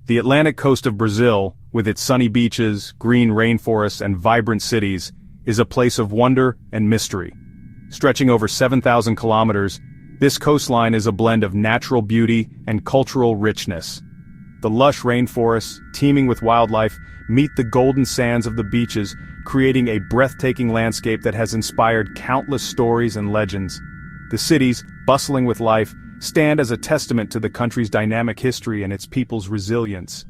The Atlantic coast of Brazil, with its sunny beaches, green rainforests and vibrant cities, is a place of wonder and mystery. Stretching over 7,000 kilometers, this coastline is a blend of natural beauty and cultural richness. The lush rainforests, teeming with wildlife, meet the golden sands of the beaches, creating a breathtaking landscape that has inspired countless stories and legends. The cities, bustling with life, stand as a testament to the country's dynamic history and its people's resilience.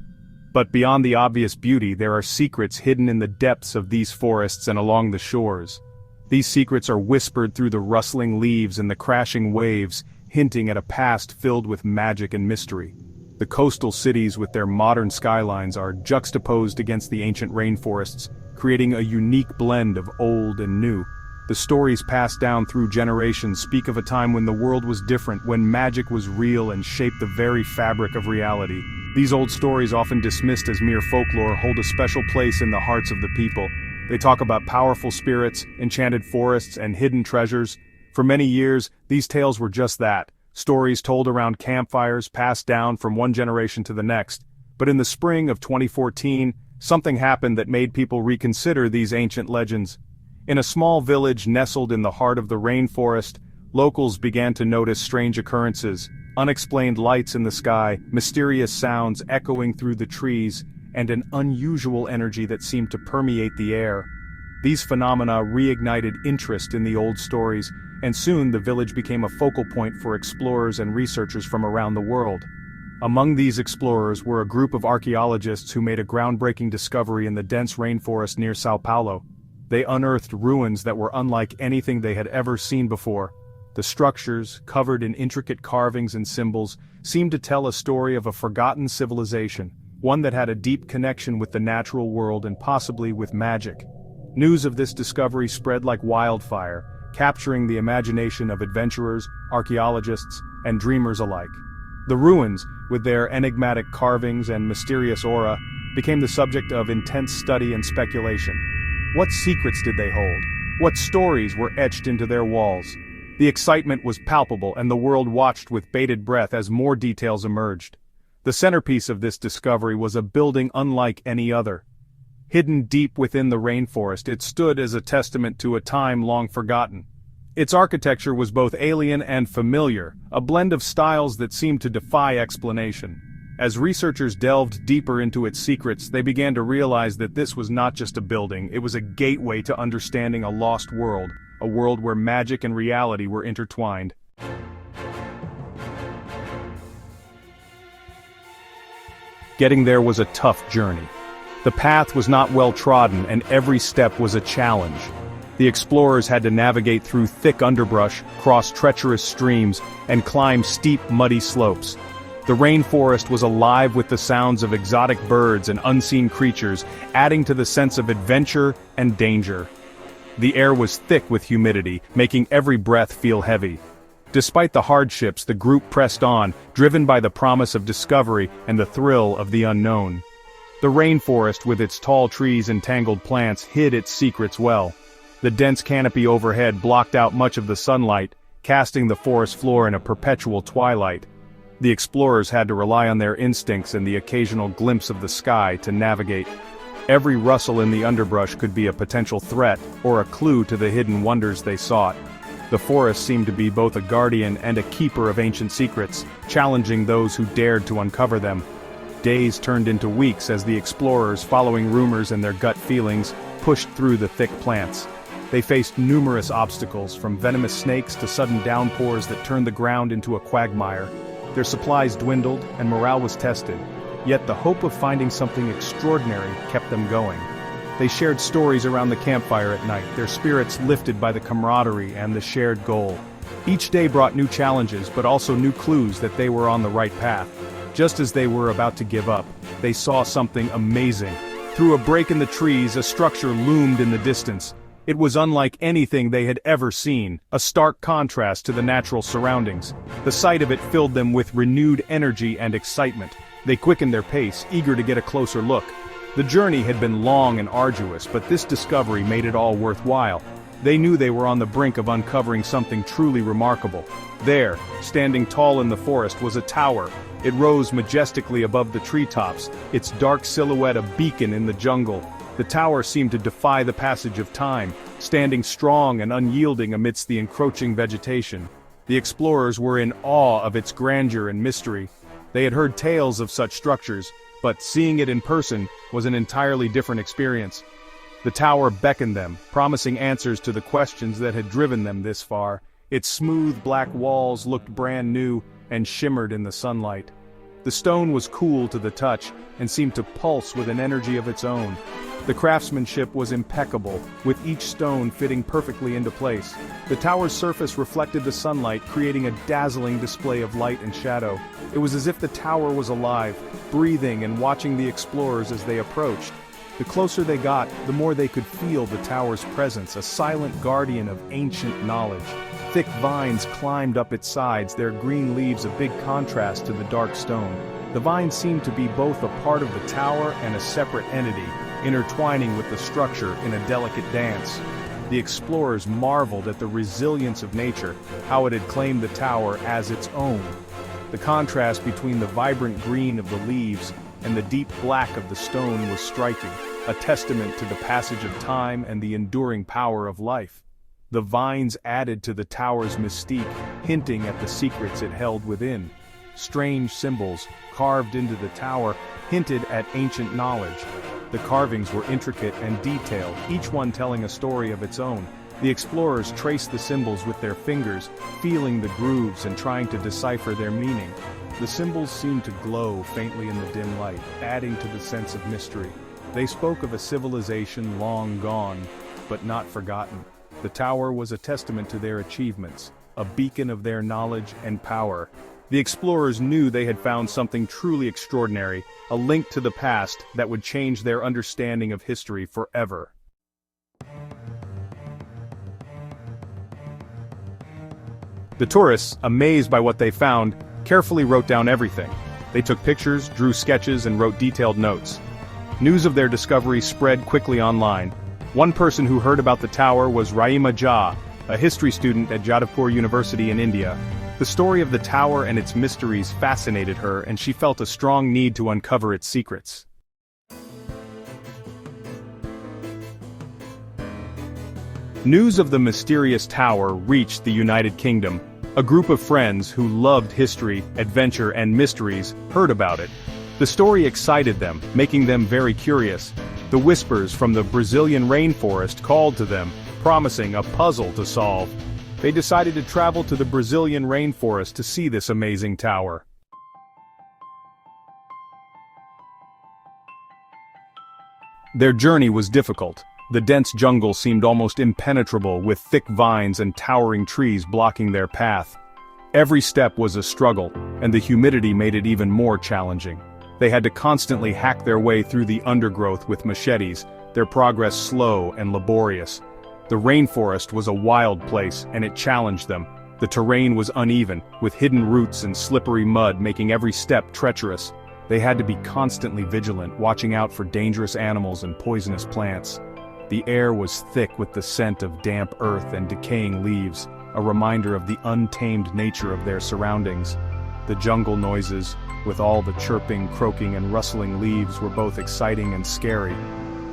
But beyond the obvious beauty, there are secrets hidden in the depths of these forests and along the shores. These secrets are whispered through the rustling leaves and the crashing waves, hinting at a past filled with magic and mystery. The coastal cities with their modern skylines are juxtaposed against the ancient rainforests, creating a unique blend of old and new. The stories passed down through generations speak of a time when the world was different, when magic was real and shaped the very fabric of reality. These old stories, often dismissed as mere folklore, hold a special place in the hearts of the people. They talk about powerful spirits, enchanted forests, and hidden treasures. For many years, these tales were just that, stories told around campfires passed down from one generation to the next. But in the spring of 2014, something happened that made people reconsider these ancient legends. In a small village nestled in the heart of the rainforest, locals began to notice strange occurrences, unexplained lights in the sky, mysterious sounds echoing through the trees, and an unusual energy that seemed to permeate the air. These phenomena reignited interest in the old stories, and soon the village became a focal point for explorers and researchers from around the world. Among these explorers were a group of archaeologists who made a groundbreaking discovery in the dense rainforest near Sao Paulo. They unearthed ruins that were unlike anything they had ever seen before. The structures, covered in intricate carvings and symbols, seemed to tell a story of a forgotten civilization, one that had a deep connection with the natural world and possibly with magic. News of this discovery spread like wildfire, capturing the imagination of adventurers, archaeologists, and dreamers alike. The ruins, with their enigmatic carvings and mysterious aura, became the subject of intense study and speculation. What secrets did they hold? What stories were etched into their walls? The excitement was palpable, and the world watched with bated breath as more details emerged. The centerpiece of this discovery was a building unlike any other. Hidden deep within the rainforest, it stood as a testament to a time long forgotten. Its architecture was both alien and familiar, a blend of styles that seemed to defy explanation. As researchers delved deeper into its secrets, they began to realize that this was not just a building, it was a gateway to understanding a lost world, a world where magic and reality were intertwined. Getting there was a tough journey. The path was not well trodden, and every step was a challenge. The explorers had to navigate through thick underbrush, cross treacherous streams, and climb steep, muddy slopes. The rainforest was alive with the sounds of exotic birds and unseen creatures, adding to the sense of adventure and danger. The air was thick with humidity, making every breath feel heavy. Despite the hardships, the group pressed on, driven by the promise of discovery and the thrill of the unknown. The rainforest, with its tall trees and tangled plants, hid its secrets well. The dense canopy overhead blocked out much of the sunlight, casting the forest floor in a perpetual twilight. The explorers had to rely on their instincts and the occasional glimpse of the sky to navigate. Every rustle in the underbrush could be a potential threat or a clue to the hidden wonders they sought. The forest seemed to be both a guardian and a keeper of ancient secrets, challenging those who dared to uncover them. Days turned into weeks as the explorers, following rumors and their gut feelings, pushed through the thick plants. They faced numerous obstacles, from venomous snakes to sudden downpours that turned the ground into a quagmire. Their supplies dwindled, and morale was tested. Yet the hope of finding something extraordinary kept them going. They shared stories around the campfire at night, their spirits lifted by the camaraderie and the shared goal. Each day brought new challenges, but also new clues that they were on the right path. Just as they were about to give up, they saw something amazing. Through a break in the trees, a structure loomed in the distance. It was unlike anything they had ever seen, a stark contrast to the natural surroundings. The sight of it filled them with renewed energy and excitement. They quickened their pace, eager to get a closer look. The journey had been long and arduous, but this discovery made it all worthwhile. They knew they were on the brink of uncovering something truly remarkable. There, standing tall in the forest, was a tower. It rose majestically above the treetops, its dark silhouette a beacon in the jungle. The tower seemed to defy the passage of time, standing strong and unyielding amidst the encroaching vegetation. The explorers were in awe of its grandeur and mystery. They had heard tales of such structures, but seeing it in person was an entirely different experience. The tower beckoned them, promising answers to the questions that had driven them this far. Its smooth black walls looked brand new and shimmered in the sunlight. The stone was cool to the touch and seemed to pulse with an energy of its own. The craftsmanship was impeccable, with each stone fitting perfectly into place. The tower's surface reflected the sunlight, creating a dazzling display of light and shadow. It was as if the tower was alive, breathing and watching the explorers as they approached. The closer they got, the more they could feel the tower's presence, a silent guardian of ancient knowledge. Thick vines climbed up its sides, their green leaves a big contrast to the dark stone. The vines seemed to be both a part of the tower and a separate entity, intertwining with the structure in a delicate dance. The explorers marveled at the resilience of nature, how it had claimed the tower as its own. The contrast between the vibrant green of the leaves and the deep black of the stone was striking, a testament to the passage of time and the enduring power of life. The vines added to the tower's mystique, hinting at the secrets it held within. Strange symbols, carved into the tower, hinted at ancient knowledge. The carvings were intricate and detailed, each one telling a story of its own. The explorers traced the symbols with their fingers, feeling the grooves and trying to decipher their meaning. The symbols seemed to glow faintly in the dim light, adding to the sense of mystery. They spoke of a civilization long gone, but not forgotten. The tower was a testament to their achievements, a beacon of their knowledge and power. The explorers knew they had found something truly extraordinary, a link to the past that would change their understanding of history forever. The tourists, amazed by what they found, carefully wrote down everything. They took pictures, drew sketches, and wrote detailed notes. News of their discovery spread quickly online. One person who heard about the tower was Raima Jha, a history student at Jadavpur University in India. The story of the tower and its mysteries fascinated her, and she felt a strong need to uncover its secrets. News of the mysterious tower reached the United Kingdom. A group of friends who loved history, adventure, and mysteries heard about it. The story excited them, making them very curious. The whispers from the Brazilian rainforest called to them, promising a puzzle to solve. They decided to travel to the Brazilian rainforest to see this amazing tower. Their journey was difficult. The dense jungle seemed almost impenetrable, with thick vines and towering trees blocking their path. Every step was a struggle, and the humidity made it even more challenging. They had to constantly hack their way through the undergrowth with machetes, their progress slow and laborious. The rainforest was a wild place, and it challenged them. The terrain was uneven, with hidden roots and slippery mud making every step treacherous. They had to be constantly vigilant, watching out for dangerous animals and poisonous plants. The air was thick with the scent of damp earth and decaying leaves, a reminder of the untamed nature of their surroundings. The jungle noises, with all the chirping, croaking, and rustling leaves, were both exciting and scary.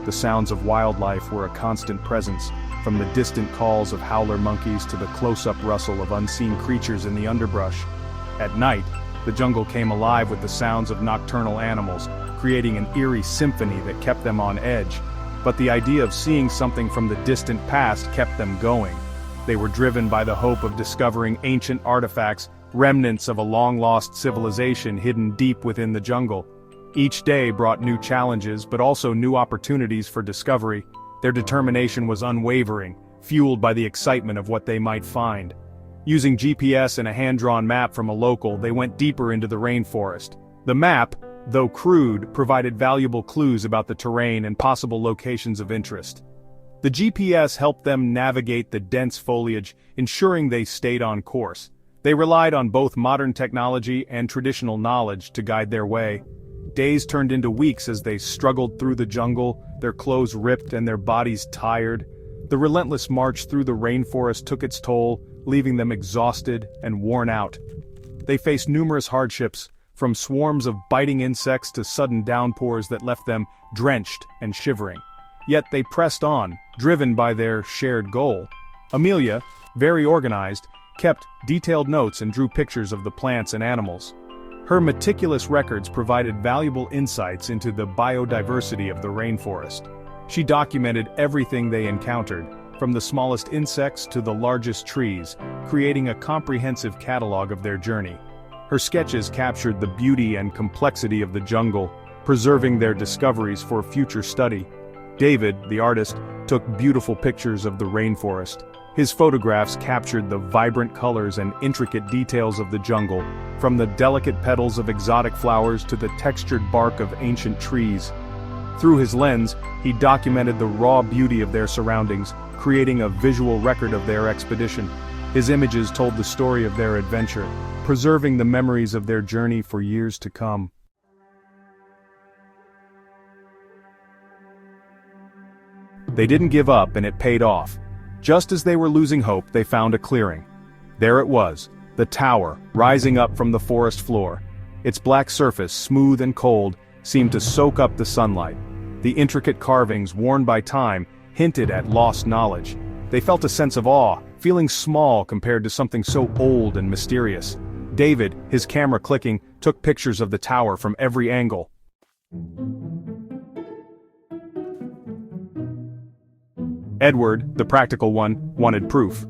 The sounds of wildlife were a constant presence, from the distant calls of howler monkeys to the close-up rustle of unseen creatures in the underbrush. At night, the jungle came alive with the sounds of nocturnal animals, creating an eerie symphony that kept them on edge. But the idea of seeing something from the distant past kept them going. They were driven by the hope of discovering ancient artifacts, remnants of a long-lost civilization hidden deep within the jungle. Each day brought new challenges, but also new opportunities for discovery. Their determination was unwavering, fueled by the excitement of what they might find. Using GPS and a hand-drawn map from a local, they went deeper into the rainforest. The map, though crude, provided valuable clues about the terrain and possible locations of interest. The GPS helped them navigate the dense foliage, ensuring they stayed on course. They relied on both modern technology and traditional knowledge to guide their way. Days turned into weeks as they struggled through the jungle, their clothes ripped and their bodies tired. The relentless march through the rainforest took its toll, leaving them exhausted and worn out. They faced numerous hardships, from swarms of biting insects to sudden downpours that left them drenched and shivering. Yet they pressed on, driven by their shared goal. Amelia, very organized, kept detailed notes and drew pictures of the plants and animals. Her meticulous records provided valuable insights into the biodiversity of the rainforest. She documented everything they encountered, from the smallest insects to the largest trees, creating a comprehensive catalog of their journey. Her sketches captured the beauty and complexity of the jungle, preserving their discoveries for future study. David, the artist, took beautiful pictures of the rainforest. His photographs captured the vibrant colors and intricate details of the jungle, from the delicate petals of exotic flowers to the textured bark of ancient trees. Through his lens, he documented the raw beauty of their surroundings, creating a visual record of their expedition. His images told the story of their adventure, preserving the memories of their journey for years to come. They didn't give up, and it paid off. Just as they were losing hope, they found a clearing. There it was, the tower, rising up from the forest floor. Its black surface, smooth and cold, seemed to soak up the sunlight. The intricate carvings, worn by time, hinted at lost knowledge. They felt a sense of awe, feeling small compared to something so old and mysterious. David, his camera clicking, took pictures of the tower from every angle. Edward, the practical one, wanted proof.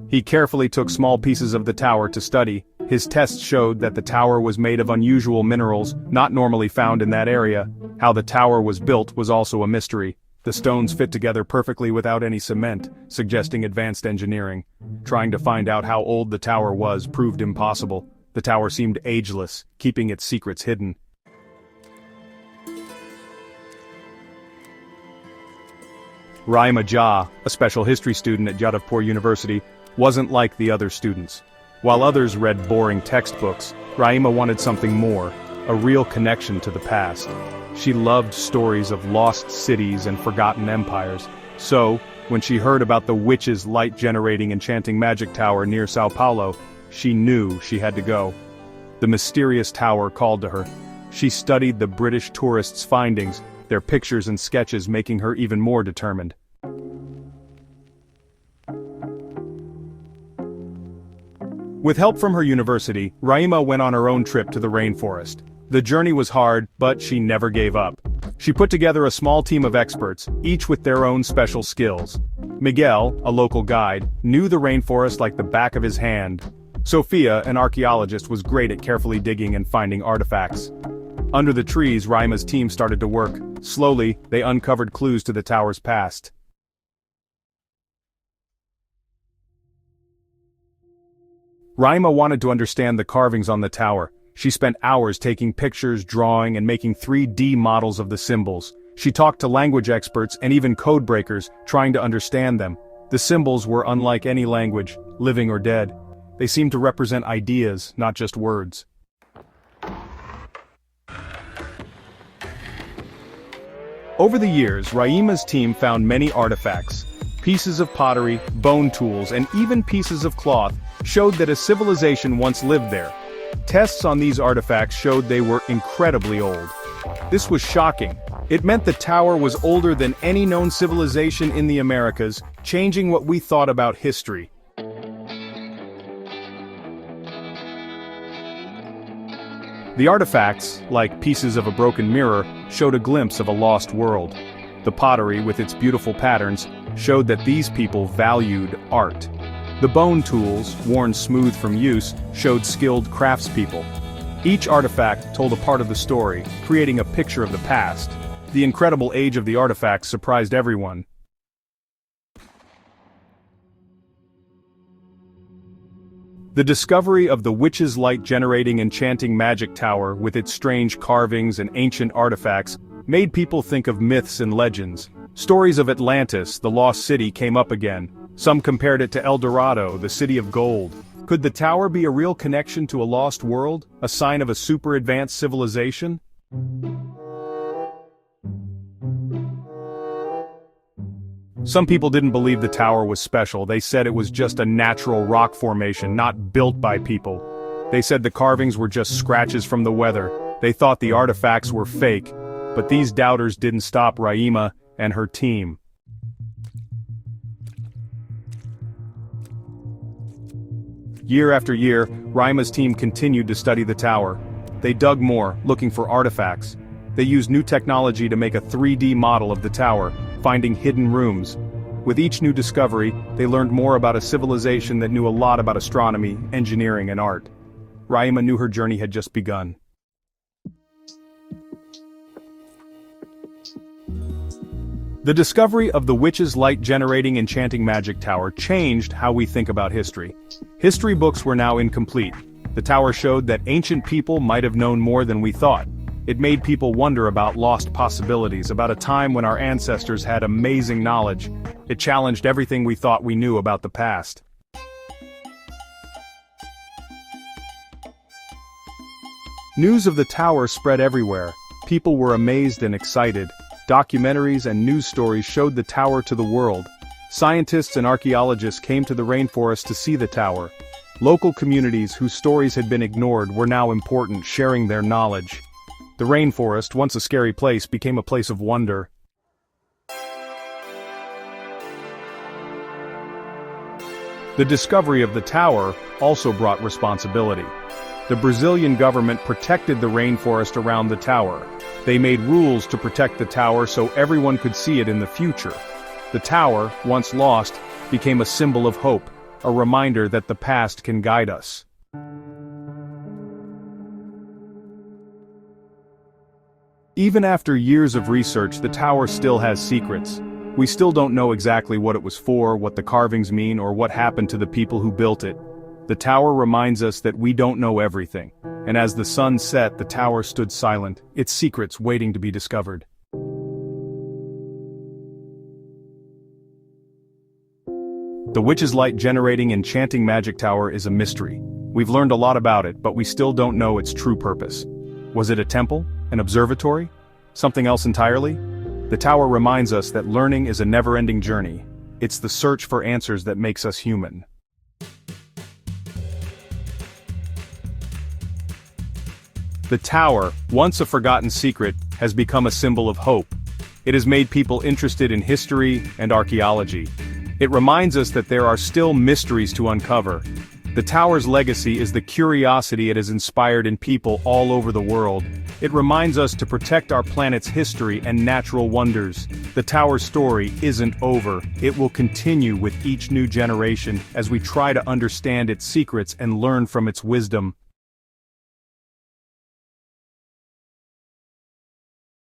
He carefully took small pieces of the tower to study. His tests showed that the tower was made of unusual minerals, not normally found in that area. How the tower was built was also a mystery. The stones fit together perfectly without any cement, suggesting advanced engineering. Trying to find out how old the tower was proved impossible. The tower seemed ageless, keeping its secrets hidden. Raima Jha, a special history student at Jadavpur University, wasn't like the other students. While others read boring textbooks, Raima wanted something more, a real connection to the past. She loved stories of lost cities and forgotten empires. So, when she heard about the witch's light-generating enchanting magic tower near Sao Paulo, she knew she had to go. The mysterious tower called to her. She studied the British tourists' findings, their pictures and sketches making her even more determined. With help from her university, Raima went on her own trip to the rainforest. The journey was hard, but she never gave up. She put together a small team of experts, each with their own special skills. Miguel, a local guide, knew the rainforest like the back of his hand. Sophia, an archaeologist, was great at carefully digging and finding artifacts. Under the trees, Raima's team started to work. Slowly, they uncovered clues to the tower's past. Raima wanted to understand the carvings on the tower. She spent hours taking pictures, drawing, and making 3D models of the symbols. She talked to language experts and even code breakers, trying to understand them. The symbols were unlike any language, living or dead. They seemed to represent ideas, not just words. Over the years, Raima's team found many artifacts. Pieces of pottery, bone tools, and even pieces of cloth showed that a civilization once lived there. Tests on these artifacts showed they were incredibly old. This was shocking. It meant the tower was older than any known civilization in the Americas, changing what we thought about history. The artifacts, like pieces of a broken mirror, showed a glimpse of a lost world. The pottery, with its beautiful patterns, showed that these people valued art. The bone tools, worn smooth from use, showed skilled craftspeople. Each artifact told a part of the story, creating a picture of the past. The incredible age of the artifacts surprised everyone. The discovery of the witch's light-generating enchanting magic tower with its strange carvings and ancient artifacts made people think of myths and legends. Stories of Atlantis, the lost city, came up again. Some compared it to El Dorado, the city of gold. Could the tower be a real connection to a lost world, a sign of a super-advanced civilization? Some people didn't believe the tower was special. They said it was just a natural rock formation, not built by people. They said the carvings were just scratches from the weather. They thought the artifacts were fake. But these doubters didn't stop Raima and her team. Year after year, Raima's team continued to study the tower. They dug more, looking for artifacts. They used new technology to make a 3D model of the tower, finding hidden rooms. With each new discovery, they learned more about a civilization that knew a lot about astronomy, engineering, and art. Raima knew her journey had just begun. The discovery of the witch's light-generating enchanting magic tower changed how we think about history. History books were now incomplete. The tower showed that ancient people might have known more than we thought. It made people wonder about lost possibilities, about a time when our ancestors had amazing knowledge. It challenged everything we thought we knew about the past. News of the tower spread everywhere. People were amazed and excited. Documentaries and news stories showed the tower to the world. Scientists and archaeologists came to the rainforest to see the tower. Local communities whose stories had been ignored were now important, sharing their knowledge. The rainforest, once a scary place, became a place of wonder. The discovery of the tower also brought responsibility. The Brazilian government protected the rainforest around the tower. They made rules to protect the tower so everyone could see it in the future. The tower, once lost, became a symbol of hope, a reminder that the past can guide us. Even after years of research, the tower still has secrets. We still don't know exactly what it was for, what the carvings mean, or what happened to the people who built it. The tower reminds us that we don't know everything, and as the sun set, the tower stood silent, its secrets waiting to be discovered. The witch's light-generating enchanting magic tower is a mystery. We've learned a lot about it, but we still don't know its true purpose. Was it a temple? An observatory? Something else entirely? The tower reminds us that learning is a never-ending journey. It's the search for answers that makes us human. The tower, once a forgotten secret, has become a symbol of hope. It has made people interested in history and archaeology. It reminds us that there are still mysteries to uncover. The tower's legacy is the curiosity it has inspired in people all over the world. It reminds us to protect our planet's history and natural wonders. The tower's story isn't over. It will continue with each new generation as we try to understand its secrets and learn from its wisdom.